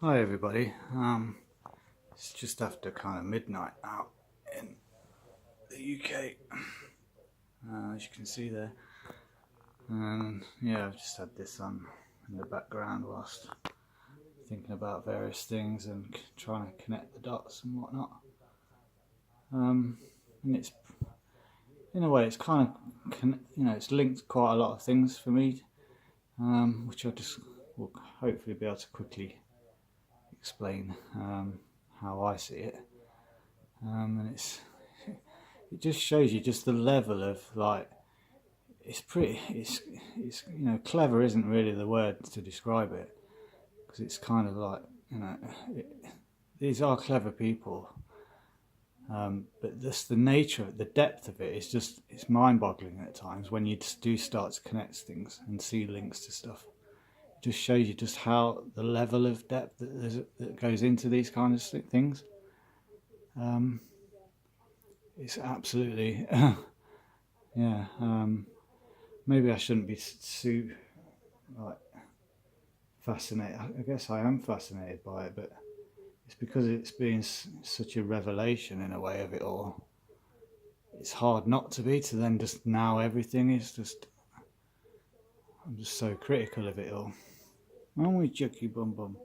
Hi everybody, it's just after kind of midnight out in the UK, as you can see there, and yeah, I've just had this on in the background whilst thinking about various things and trying to connect the dots and whatnot. And it's, in a way, it's kind of, it's linked quite a lot of things for me, which I just will hopefully be able to quickly explain how I see it. And it just shows you just the level of, like, it's clever isn't really the word to describe it, because it's kind of like, these are clever people, but just the nature, the depth of it is just, it's mind-boggling at times when you just do start to connect things and see links to stuff. It just shows you just how the level of depth that goes into these kind of things. It's absolutely yeah. Maybe I shouldn't be too like fascinated. I guess I am fascinated by it, but it's because it's been such a revelation in a way of it all. It's hard not to be, to then just now everything is just, I'm just so critical of it all. Aren't we, Chucky Bum Bum?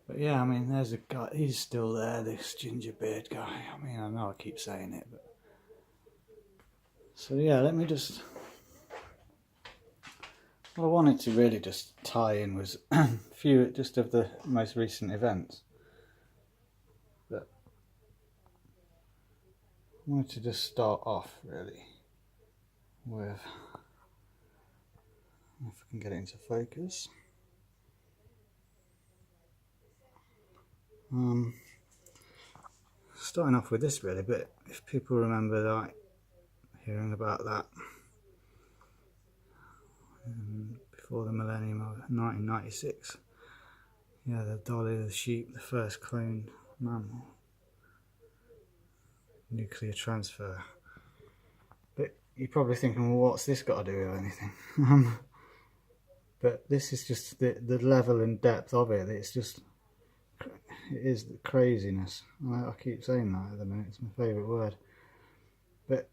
But yeah, I mean, there's a guy, he's still there, this ginger beard guy. I mean, I know I keep saying it, but so yeah, let me just, what I wanted to really just tie in was a few just of the most recent events. But I wanted to just start off really with, if I can get it into focus. Starting off with this really, but if people remember that, hearing about that before the millennium of 1996, yeah, the Dolly, the sheep, the first cloned mammal, nuclear transfer. But you're probably thinking, well, what's this got to do with anything? But this is just the level and depth of it. It's just, it is the craziness. I keep saying that at the minute, it's my favourite word. But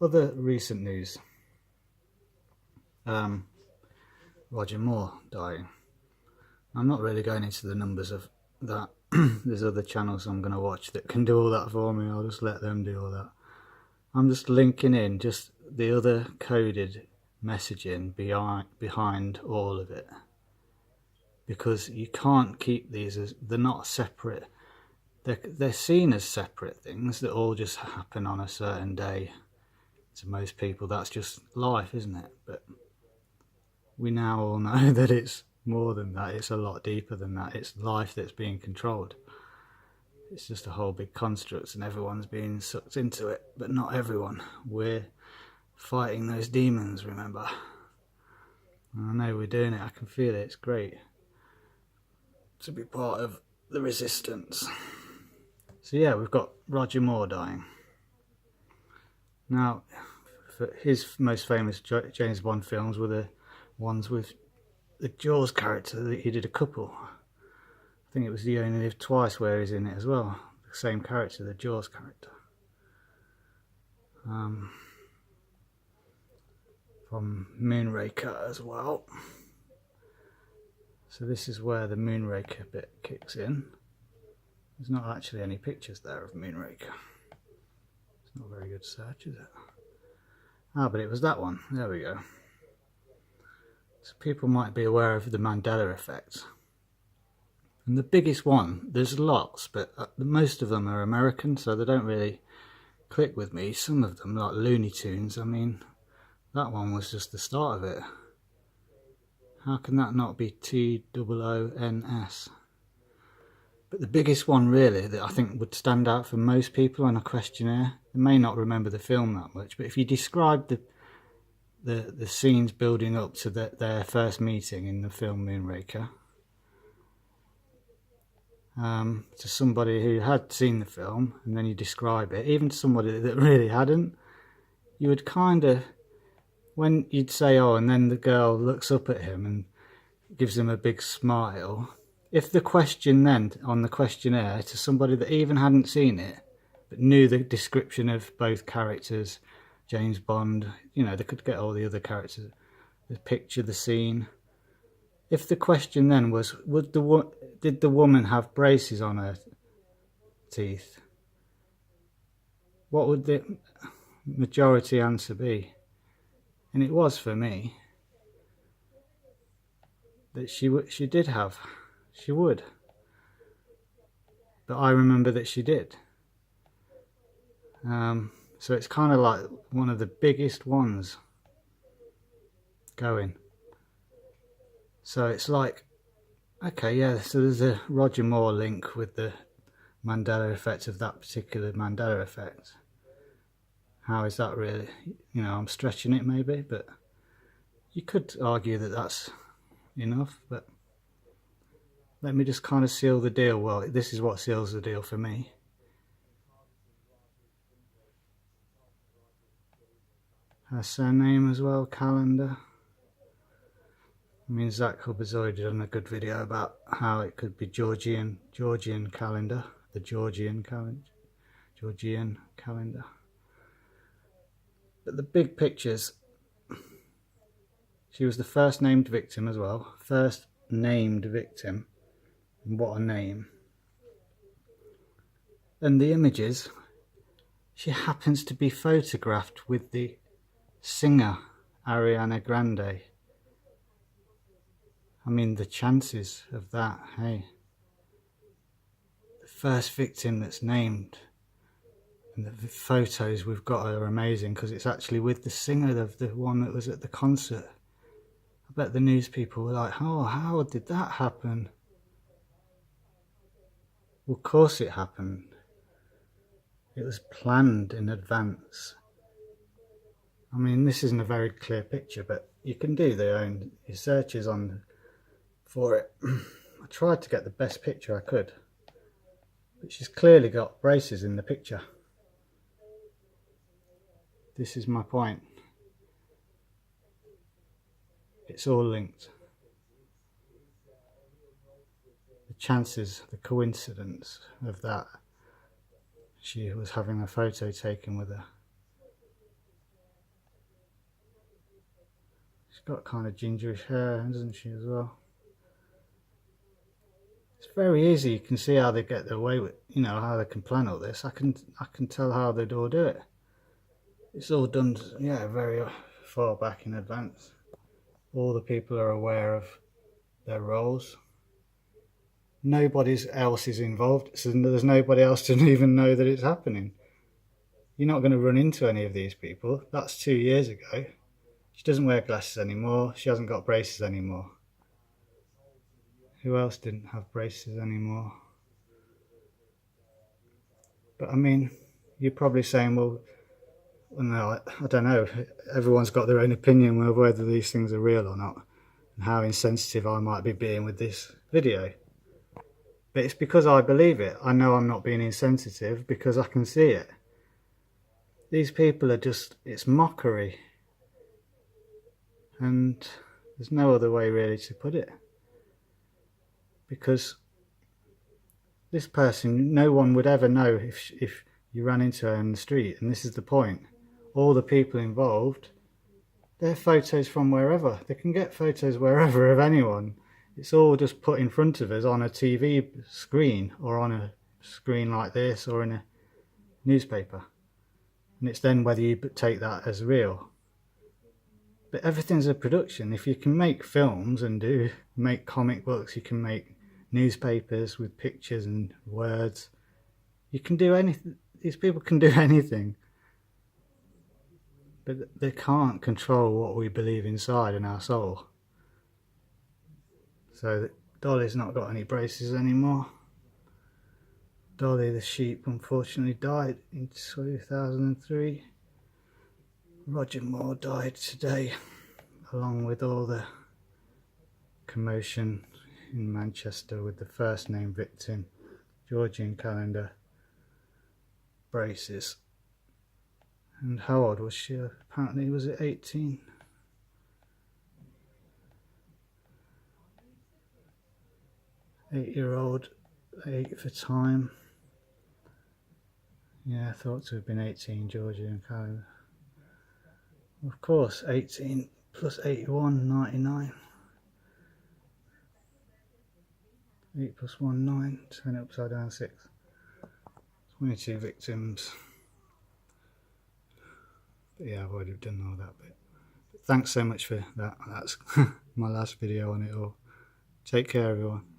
other recent news, Roger Moore dying. I'm not really going into the numbers of that. There's other channels I'm going to watch that can do all that for me. I'll just let them do all that. I'm just linking in just the other coded messaging behind all of it, because you can't keep these as, they're not separate. They're seen as separate things that all just happen on a certain day. To most people, that's just life, isn't it? But we now all know that it's more than that. It's a lot deeper than that. It's life that's being controlled. It's just a whole big construct, and everyone's being sucked into it, but not everyone. We're fighting those demons, remember? And I know we're doing it. I can feel it. It's great to be part of the resistance. So yeah, we've got Roger Moore dying. Now, for his most famous James Bond films were the ones with the Jaws character. He did a couple. I think it was You Only Live Twice where he's in it as well. The same character, the Jaws character. From Moonraker as well. So this is where the Moonraker bit kicks in. There's not actually any pictures there of Moonraker. It's not a very good search, is it? Ah, but it was that one. There we go. So people might be aware of the Mandela Effect. And the biggest one, there's lots, but most of them are American, so they don't really click with me. Some of them, like Looney Tunes, I mean, that one was just the start of it. How can that not be TOONS? But the biggest one really that I think would stand out for most people on a questionnaire, they may not remember the film that much, but if you describe the scenes building up to their first meeting in the film Moonraker, to somebody who had seen the film, and then you describe it, even to somebody that really hadn't, you would kind of, when you'd say, oh, and then the girl looks up at him and gives him a big smile. If the question then on the questionnaire to somebody that even hadn't seen it but knew the description of both characters, James Bond, you know, they could get all the other characters, the picture, the scene. If the question then was, did the woman have braces on her teeth? What would the majority answer be? And it was for me that she did have. She would. But I remember that she did. So it's kind of like one of the biggest ones going. So it's like, okay, yeah, so there's a Roger Moore link with the Mandela effect of that particular Mandela effect. How is that really? You know, I'm stretching it maybe, but you could argue that that's enough, but let me just kind of seal the deal. Well, this is what seals the deal for me. Her surname as well, Calendar. I mean, Zach Hubbard's done a good video about how it could be Georgian calendar, the Georgian calendar. But the big pictures, she was the first named victim as well. First named victim. And what a name. And the images, she happens to be photographed with the singer Ariana Grande. I mean, the chances of that, hey. The first victim that's named. And the photos we've got are amazing because it's actually with the singer of the one that was at the concert. I bet the news people were like, oh, how did that happen? Well, of course it happened. It was planned in advance. I mean, this isn't a very clear picture, but you can do your searches for it. I tried to get the best picture I could, but she's clearly got braces in the picture. This is my point. It's all linked. The chances, the coincidence of that. She was having a photo taken with her. She's got kind of gingerish hair, hasn't she, as well? It's very easy. You can see how they get their way with, you know, how they can plan all this. I can tell how they'd all do it. It's all done, yeah, very far back in advance. All the people are aware of their roles. Nobody else is involved, so there's nobody else to even know that it's happening. You're not going to run into any of these people. That's 2 years ago. She doesn't wear glasses anymore. She hasn't got braces anymore. Who else didn't have braces anymore? But I mean, you're probably saying, well, no, I don't know. Everyone's got their own opinion of whether these things are real or not, and how insensitive I might be being with this video. But it's because I believe it. I know I'm not being insensitive because I can see it. These people are just, it's mockery. And there's no other way really to put it. Because this person, no one would ever know if you ran into her in the street. And this is the point. All the people involved, they're photos from wherever. They can get photos wherever of anyone. It's all just put in front of us on a TV screen or on a screen like this or in a newspaper. And it's then whether you take that as real. But everything's a production. If you can make films and make comic books, you can make newspapers with pictures and words. You can do anything. These people can do anything. But they can't control what we believe inside in our soul. So Dolly's not got any braces anymore. Dolly the sheep unfortunately died in 2003. Roger Moore died today, along with all the commotion in Manchester with the first name victim, Georgian calendar, braces. And how old was she? Apparently was it 18? 8-year-old, 8 for time. Yeah, thought to have been 18, Georgia and Canada. Of course, 18 plus 81, 99. 8 plus 1, 9. Turn it upside down, 6. 22 victims. But yeah, I've already done all that bit. But thanks so much for that. That's my last video on it all. Take care, everyone.